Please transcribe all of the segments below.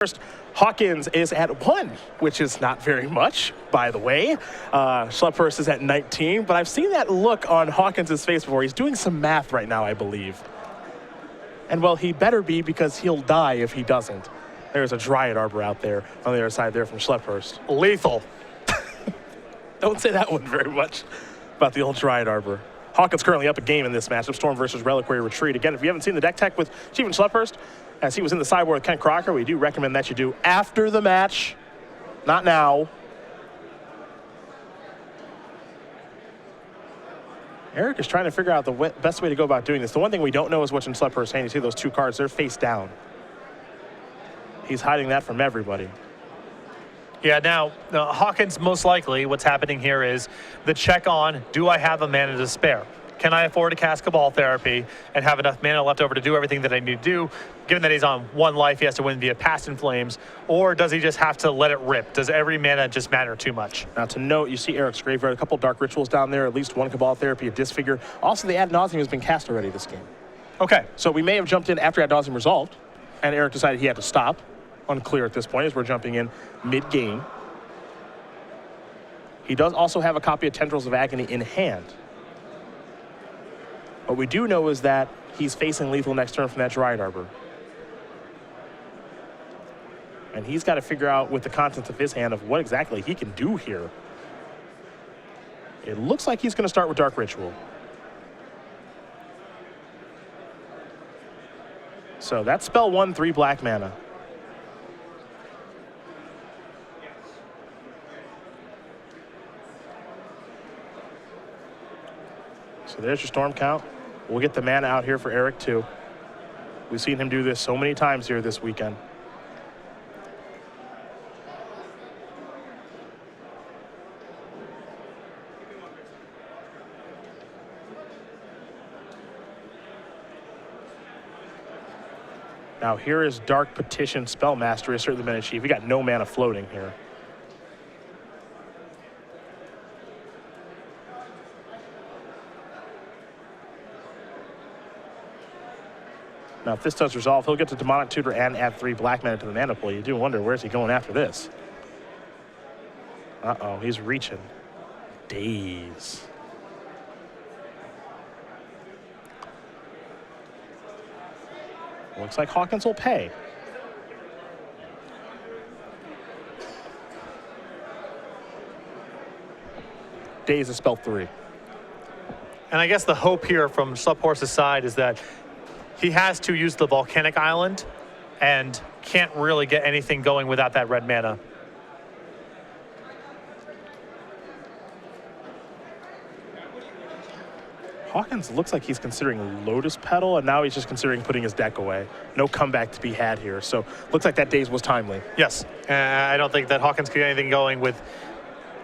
First, Hawkins is at 1, which is not very much, by the way. Schlepphorst is at 19, but I've seen that look on Hawkins' face before. He's doing some math right now, I believe. And, well, he better be, because he'll die if he doesn't. There's a Dryad Arbor out there on the other side there from Schlepphorst. Lethal. Don't say that one very much about the old Dryad Arbor. Hawkins currently up a game in this matchup, Storm versus Reliquary Retreat. Again, if you haven't seen the deck tech with Chief and Schlepphorst, as he was in the sideboard with Ken Crocker, we do recommend that you do after the match, not now. Eric is trying to figure out the best way to go about doing this. The one thing we don't know is what's in Schlepphorst's hand. You see those two cards, they're face down. He's hiding that from everybody. Yeah, now, Hawkins, most likely, what's happening here is the check on, do I have a mana to spare? Can I afford to cast Cabal Therapy and have enough mana left over to do everything that I need to do? Given that he's on 1 life, he has to win via Past in Flames, or does he just have to let it rip? Does every mana just matter too much? Now, to note, you see Eric's graveyard, a couple Dark Rituals down there, at least 1 Cabal Therapy, a Disfigure. Also, the Ad Nauseam has been cast already this game. Okay. So we may have jumped in after Ad Nauseam resolved, and Eric decided he had to stop. Unclear at this point as we're jumping in mid-game. He does also have a copy of Tendrils of Agony in hand. What we do know is that he's facing lethal next turn from that Dryad Arbor. And he's got to figure out with the contents of his hand of what exactly he can do here. It looks like he's going to start with Dark Ritual. So that's spell 1, 3 black mana. So there's your Storm count. We'll get the mana out here for Eric, too. We've seen him do this so many times here this weekend. Now here is Dark Petition Spellmaster. Has certainly been achieved. We got no mana floating here. Now, if this does resolve, he'll get to Demonic Tutor and add 3 black mana to the mana pool. You do wonder, where's he going after this? Uh-oh, he's reaching. Daze. Looks like Hawkins will pay. Daze is spell 3. And I guess the hope here from Schlepphorst's side is that he has to use the Volcanic Island and can't really get anything going without that red mana. Hawkins looks like he's considering Lotus Petal, and now he's just considering putting his deck away. No comeback to be had here, so looks like that Daze was timely. Yes, I don't think that Hawkins could get anything going with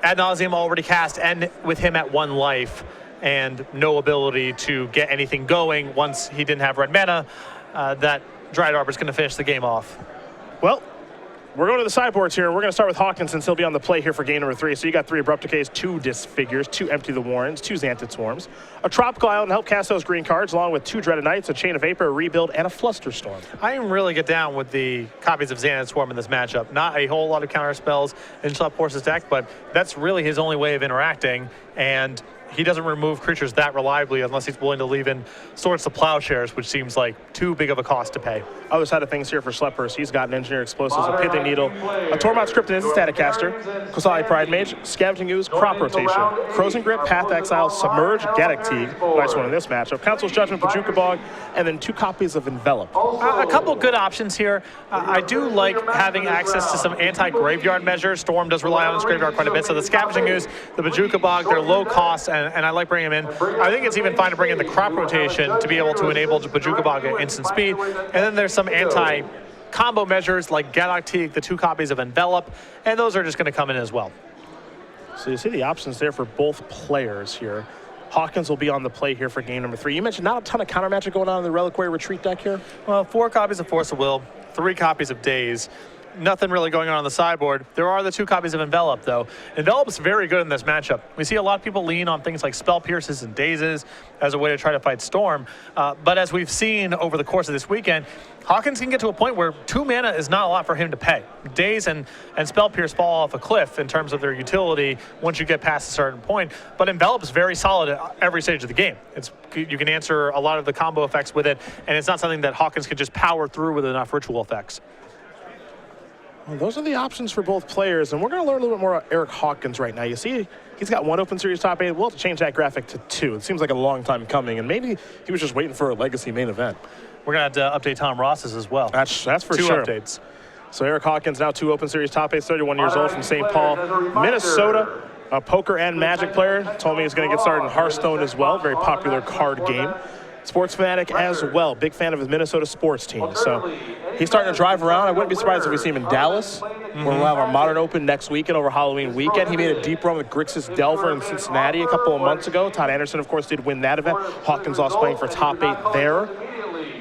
Ad Nauseam already cast and with him at 1 life. And no ability to get anything going once he didn't have red mana. That Dryad Arbor is going to finish the game off. Well, we're going to the sideboards here. We're going to start with Hawkins since he'll be on the play here for game number 3. So you got 3 Abrupt Decays, 2 Disfigures, 2 Empty the Warrens, 2 Xantid Swarms, a Tropical Island to help cast those green cards, along with 2 Dreaded Knights, a Chain of Vapor, a Rebuild, and a Flusterstorm. I am really get down with the copies of Xantid Swarm in this matchup. Not a whole lot of counter spells in Schlepphorst's deck, but that's really his only way of interacting. And he doesn't remove creatures that reliably unless he's willing to leave in Swords to Plowshares, which seems like too big of a cost to pay. Other side of things here for Schlepphorst, he's got an Engineer Explosives, a Pithing Needle, a Tormod Script and Static Caster, Kosali Pride Mage, Scavenging Ooze, Crop Rotation, Crozen Grip, Path Exile, Submerge, Gaddock-Teeg, nice one in this matchup, Council's Judgment, Pajuka Bog, and then 2 copies of Envelop. A couple good options here. I do like having access to some anti-graveyard measures. Storm does rely on his graveyard quite a bit, so the Scavenging Ooze, the Pajuka Bog, they're low cost, and I like bringing them in. I think it's even fine to bring in the Crop Rotation to be able to enable the Pajuka Bog at instant speed, and then there's some anti-combo measures like Gaddock-Teeg, the 2 copies of Envelop, and those are just going to come in as well. So you see the options there for both players here. Hawkins will be on the play here for game number 3. You mentioned not a ton of counter magic going on in the Reliquary Retreat deck here. Well, 4 copies of Force of Will, 3 copies of Daze. nothing really going on the sideboard. There are the 2 copies of Envelop, though. Envelop's very good in this matchup. We see a lot of people lean on things like Spell Pierces and Dazes as a way to try to fight Storm. But as we've seen over the course of this weekend, Hawkins can get to a point where 2 mana is not a lot for him to pay. Daze and Spell Pierce fall off a cliff in terms of their utility once you get past a certain point. But Envelop is very solid at every stage of the game. You can answer a lot of the combo effects with it, and it's not something that Hawkins can just power through with enough ritual effects. Well, those are the options for both players, and we're going to learn a little bit more about Eric Hawkins right now. You see, he's got 1 Open Series top 8. We'll have to change that graphic to 2. It seems like a long time coming, and maybe he was just waiting for a Legacy main event. We're going to have to update Tom Ross's as well. That's for 2 sure. updates. So Eric Hawkins, now 2 Open Series top 8, 31 years old, from St. Paul, Minnesota. A poker and Magic player. Told me he's going to get started in Hearthstone as well. Very popular card game. Sports fanatic as well. Big fan of his Minnesota sports team. So he's starting to drive around. I wouldn't be surprised if we see him in Dallas, where we'll have our Modern Open next weekend over Halloween weekend. He made a deep run with Grixis Delver in Cincinnati a couple of months ago. Todd Anderson, of course, did win that event. Hawkins also playing for top 8 there.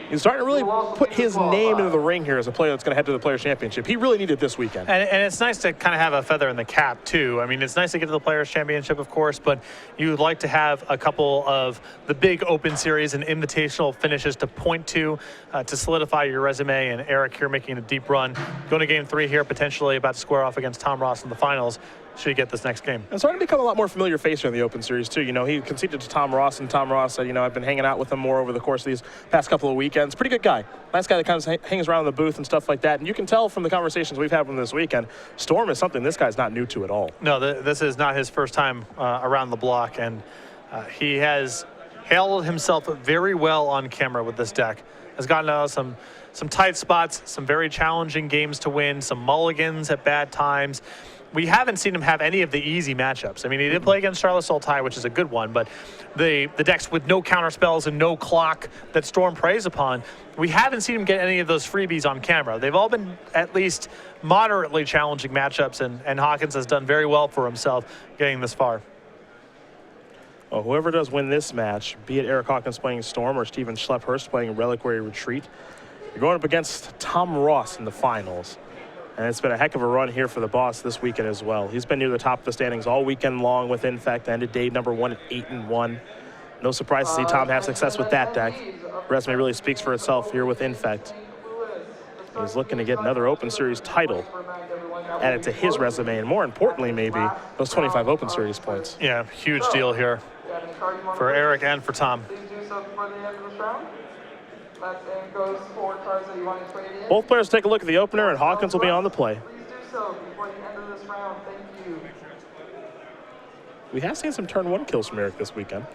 He's starting to really put his name into the ring here as a player that's going to head to the Players' Championship. He really needed this weekend. And it's nice to kind of have a feather in the cap, too. I mean, it's nice to get to the Players' Championship, of course, but you would like to have a couple of the big Open Series and invitational finishes to point to solidify your resume. And Eric here making a deep run. Going to Game 3 here, potentially about to square off against Tom Ross in the finals. Should he get this next game? And starting to become a lot more familiar face here in the Open Series, too. You know, he conceded to Tom Ross, and Tom Ross said, you know, I've been hanging out with him more over the course of these past couple of weekends. Pretty good guy. Nice guy that kind of hangs around in the booth and stuff like that. And you can tell from the conversations we've had with him this weekend, Storm is something this guy's not new to at all. No, this is not his first time around the block, and he has handled himself very well on camera with this deck. Has gotten out of some tight spots, some very challenging games to win, some mulligans at bad times. We haven't seen him have any of the easy matchups. I mean, he did play against Charlotte Sultai, which is a good one, but the decks with no counter spells and no clock that Storm preys upon, we haven't seen him get any of those freebies on camera. They've all been at least moderately challenging matchups, and Hawkins has done very well for himself getting this far. Well, whoever does win this match, be it Eric Hawkins playing Storm or Steven Schlepphorst playing Reliquary Retreat, you're going up against Tom Ross in the finals. And it's been a heck of a run here for the boss this weekend as well. He's been near the top of the standings all weekend long with Infect, ended day number 1 at 8-1. No surprise to see Tom have success with that deck. Resume really speaks for itself here with Infect. He's looking to get another Open Series title added to his resume, and more importantly, maybe those 25 Open Series points. Yeah, huge deal here for Eric and for Tom. Both players take a look at the opener, and Hawkins will be on the play. We have seen some turn 1 kills from Eric this weekend.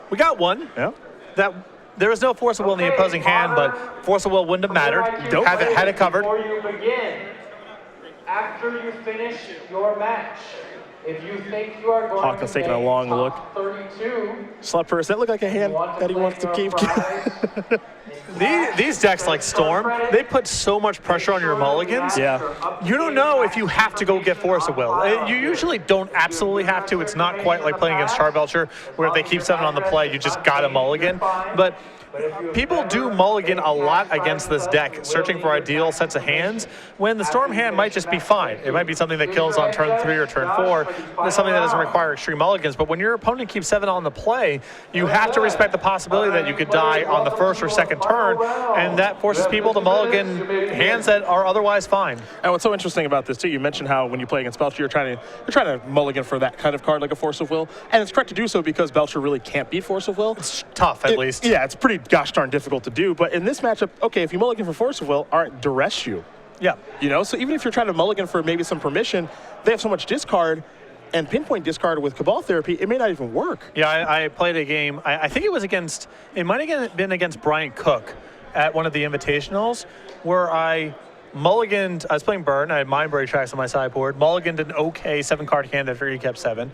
We got one. Yeah. There was no Force of Will in the opposing hand, but Force of Will wouldn't have mattered. Had it covered. Before you begin, after you finish your match, if you think you are going Hawkins to taking a long look. 32, Schlepphorst, that look like a hand that he wants to keep. These decks like Storm, they put so much pressure on your mulligans. Yeah. You don't know if you have to go get Force of Will. You usually don't absolutely have to. It's not quite like playing against Charbelcher, where if they keep 7 on the play, you just got a mulligan. But people do mulligan a lot against this deck, searching for ideal sets of hands, when the Storm hand might just be fine. It might be something that kills on turn 3 or turn 4. It's something that doesn't require extreme mulligans. But when your opponent keeps 7 on the play, you have to respect the possibility that you could die on the first or second turn, and that forces people to mulligan hands that are otherwise fine. And what's so interesting about this too, you mentioned how when you play against Belcher, you're trying to mulligan for that kind of card like a Force of Will, and it's correct to do so because Belcher really can't beat Force of Will. It's tough, at least. Yeah, it's pretty gosh darn difficult to do. But in this matchup, okay, if you mulligan for Force of Will, all right, duress you. Yeah. You know, so even if you're trying to mulligan for maybe some permission, they have so much discard and pinpoint discard with Cabal Therapy, it may not even work. Yeah, I played a game, I think it was against, it might have been against Brian Cook at one of the invitationals, where I mulliganed, I was playing Burn, I had Mindbreak Tracks on my sideboard, mulliganed an okay 7-card hand after he kept 7,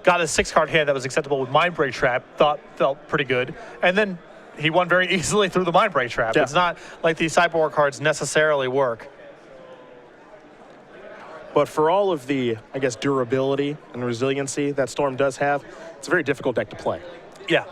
got a 6-card hand that was acceptable with Mindbreak Trap, felt pretty good, and then he won very easily through the Mindbreak Trap. Yeah. It's not like these sideboard cards necessarily work. But for all of the, I guess, durability and resiliency that Storm does have, it's a very difficult deck to play. Yeah.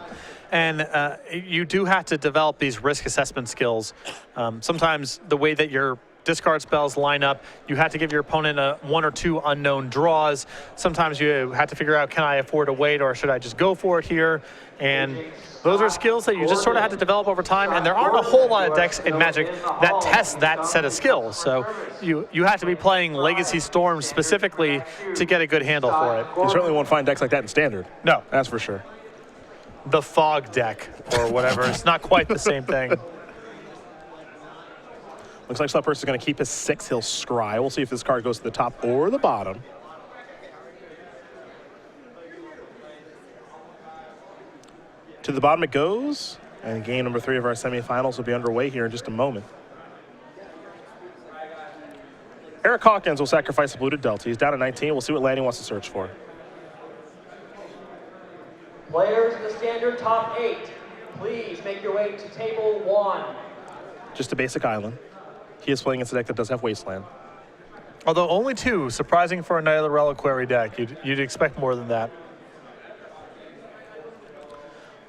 And you do have to develop these risk assessment skills. Sometimes the way that your discard spells line up. You had to give your opponent one or two unknown draws. Sometimes you had to figure out, can I afford to wait or should I just go for it here? And those are skills that you just sort of had to develop over time, and there aren't a whole lot of decks in Magic that test that set of skills. So you have to be playing Legacy Storm specifically to get a good handle for it. You certainly won't find decks like that in Standard. No. That's for sure. The Fog deck or whatever. It's not quite the same thing. Looks like Schlepphorst is going to keep his 6. He'll scry. We'll see if this card goes to the top or the bottom. To the bottom it goes, and game number 3 of our semifinals will be underway here in just a moment. Eric Hawkins will sacrifice a Polluted Delta. He's down at 19. We'll see what land he wants to search for. Players in the standard top 8, please make your way to table 1. Just a basic island. He is playing against a deck that does have Wasteland. Although only 2, surprising for a Night of the Reliquary deck. You'd expect more than that.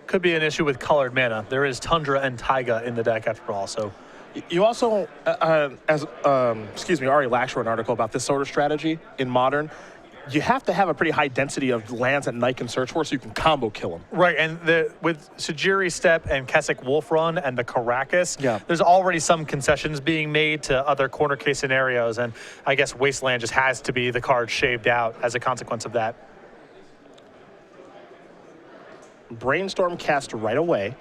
Could be an issue with colored mana. There is Tundra and Taiga in the deck after all, so. You also, Ari Lash wrote an article about this sort of strategy in Modern. You have to have a pretty high density of lands that Knight can search for so you can combo kill them. Right, and with Sujiri Steppe and Keswick Wolf Run and the Caracas, yeah, there's already some concessions being made to other corner case scenarios, and I guess Wasteland just has to be the card shaved out as a consequence of that. Brainstorm cast right away.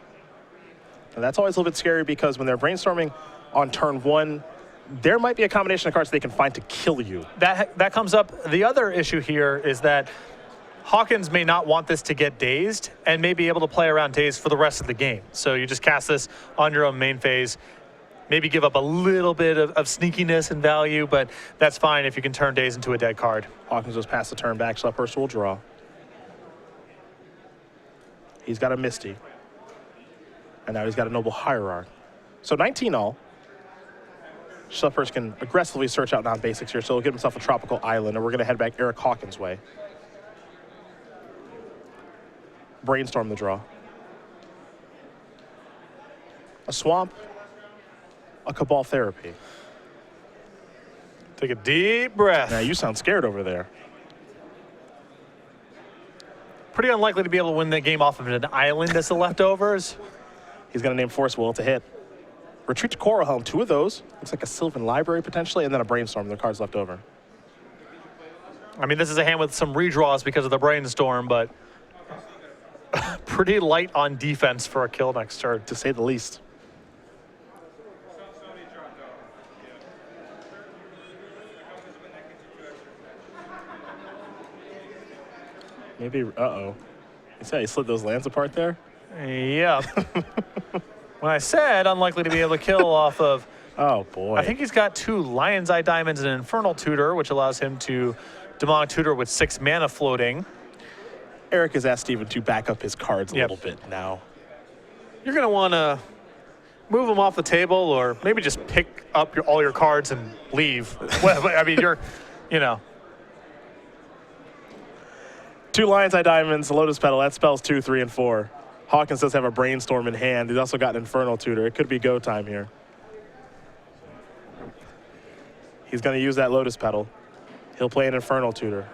And that's always a little bit scary because when they're brainstorming on turn 1, there might be a combination of cards they can find to kill you. That comes up. The other issue here is that Hawkins may not want this to get dazed and may be able to play around dazed for the rest of the game. So you just cast this on your own main phase, maybe give up a little bit of sneakiness and value, but that's fine if you can turn dazed into a dead card. Hawkins just pass the turn back, Schlepphorst will draw. He's got a Misty. And now he's got a Noble Hierarch. So 19 all. Schlepphorst can aggressively search out non-basics here, so he'll get himself a Tropical Island, and we're going to head back Eric Hawkins' way. Brainstorm the draw. A Swamp. A Cabal Therapy. Take a deep breath. Now, you sound scared over there. Pretty unlikely to be able to win the game off of an island as the leftovers. He's going to name Force Will to hit. Retreat to Coral Helm, 2 of those. Looks like a Sylvan Library potentially, and then a Brainstorm, the cards left over. I mean, this is a hand with some redraws because of the Brainstorm, but pretty light on defense for a kill next turn, to say the least. Maybe, uh-oh. You said he slid those lands apart there? Yeah. When I said unlikely to be able to kill off of, oh boy. I think he's got 2 Lion's Eye Diamonds and an Infernal Tutor, which allows him to Demonic Tutor with 6 mana floating. Eric has asked Steven to back up his cards a little bit now. You're going to want to move them off the table or maybe just pick up all your cards and leave. Well, I mean, you know. 2 Lion's Eye Diamonds, a Lotus Petal, that spells 2, 3, and 4. Hawkins does have a Brainstorm in hand. He's also got an Infernal Tutor. It could be go time here. He's going to use that Lotus Petal. He'll play an Infernal Tutor.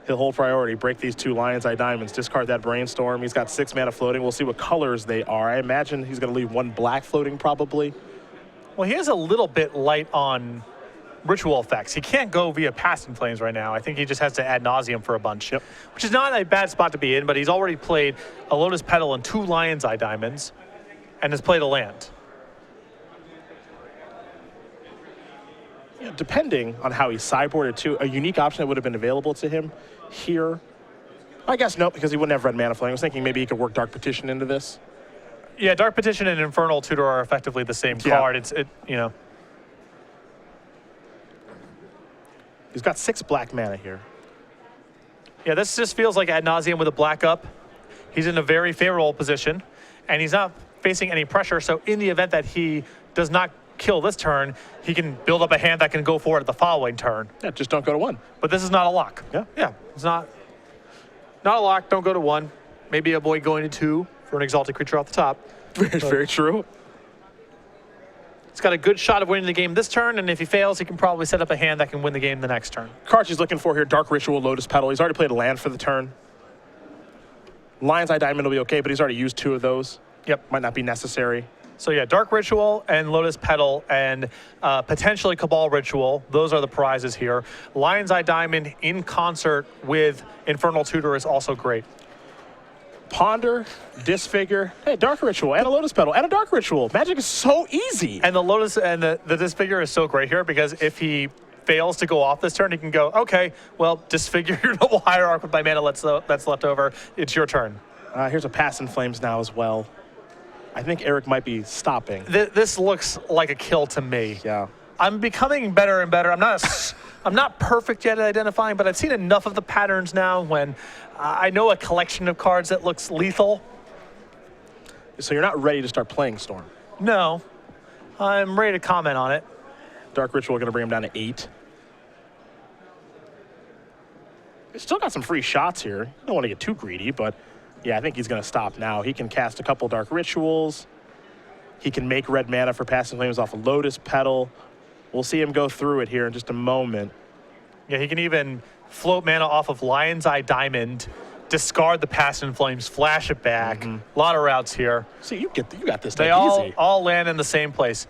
He'll hold priority, break these 2 Lion's Eye Diamonds, discard that Brainstorm. He's got 6 mana floating. We'll see what colors they are. I imagine he's going to leave 1 black floating probably. Well, he is a little bit light on ritual effects. He can't go via Passing Flames right now. I think he just has to Ad Nauseam for a bunch, which is not a bad spot to be in, but he's already played a Lotus Petal and 2 Lion's Eye Diamonds and has played a land. Yeah, depending on how he sideboarded too, a unique option that would have been available to him here. I guess no, because he wouldn't have red mana flame. I was thinking maybe he could work Dark Petition into this. Yeah, Dark Petition and Infernal Tutor are effectively the same card. You know. He's got 6 black mana here. Yeah, this just feels like Ad Nauseam with a black up. He's in a very favorable position, and he's not facing any pressure, so in the event that he does not kill this turn, he can build up a hand that can go for it the following turn. Yeah, just don't go to 1. But this is not a lock. Yeah, it's not a lock. Don't go to 1. Maybe avoid going to 2 for an Exalted Creature off the top. Very true. He's got a good shot of winning the game this turn, and if he fails, he can probably set up a hand that can win the game the next turn. Cards he's looking for here, Dark Ritual, Lotus Petal. He's already played a land for the turn. Lion's Eye Diamond will be okay, but he's already used 2 of those. Yep. Might not be necessary. So yeah, Dark Ritual and Lotus Petal and potentially Cabal Ritual. Those are the prizes here. Lion's Eye Diamond in concert with Infernal Tutor is also great. Ponder, Disfigure, hey, Dark Ritual, and a Lotus Petal, and a Dark Ritual. Magic is so easy. And the Lotus and the Disfigure is so great here because if he fails to go off this turn, he can go, okay, well, Disfigure your Noble Hierarch with my mana that's left over. It's your turn. Here's a Pass in Flames now as well. I think Eric might be stopping. This looks like a kill to me. Yeah. I'm becoming better and better. I'm not perfect yet at identifying, but I've seen enough of the patterns now when I know a collection of cards that looks lethal. So you're not ready to start playing Storm. No, I'm ready to comment on it. Dark Ritual going to bring him down to 8. He's still got some free shots here. I don't want to get too greedy, but yeah, I think he's going to stop now. He can cast a couple Dark Rituals. He can make red mana for Passing Flames off a Lotus Petal. We'll see him go through it here in just a moment. Yeah, he can even float mana off of Lion's Eye Diamond, discard the Passing Flames, flash it back. A lot of routes here. See, you got this They deck easy. all land in the same place.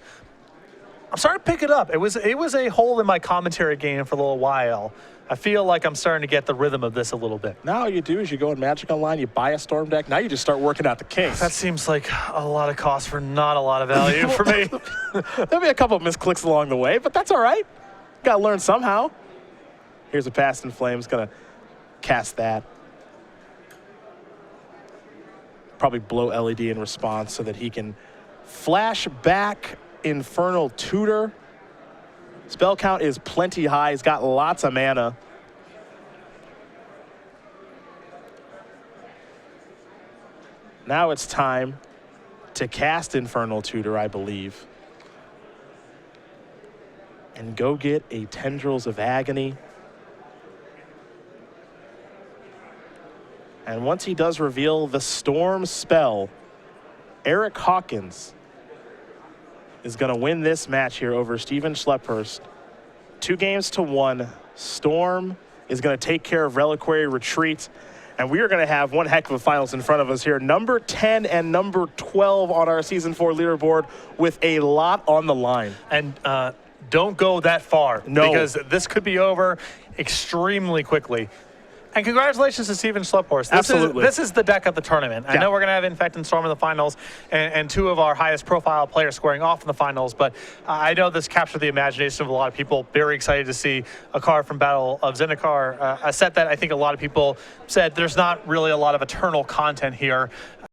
I'm starting to pick it up. It was a hole in my commentary game for a little while. I feel like I'm starting to get the rhythm of this a little bit. Now all you do is you go in Magic Online, you buy a Storm deck. Now you just start working out the kinks. That seems like a lot of cost for not a lot of value for me. There'll be a couple of misclicks along the way, but that's all right. Got to learn somehow. Here's a Pass in Flames, going to cast that. Probably blow LED in response so that he can flash back Infernal Tutor. Spell count is plenty high. He's got lots of mana. Now it's time to cast Infernal Tutor, I believe. And go get a Tendrils of Agony. And once he does reveal the Storm spell, Eric Hawkins is going to win this match here over Steven Schlepphorst. 2-1. Storm is going to take care of Reliquary Retreat. And we are going to have one heck of a finals in front of us here. Number 10 and number 12 on our Season 4 leaderboard with a lot on the line. And don't go that far. No. Because this could be over extremely quickly. And congratulations to Steven Schlepphorst. Absolutely. This is the deck of the tournament. I Yeah. know we're going to have Infect and Storm in the finals and 2 of our highest profile players squaring off in the finals, but I know this captured the imagination of a lot of people. Very excited to see a card from Battle of Zendikar, a set that I think a lot of people said there's not really a lot of eternal content here.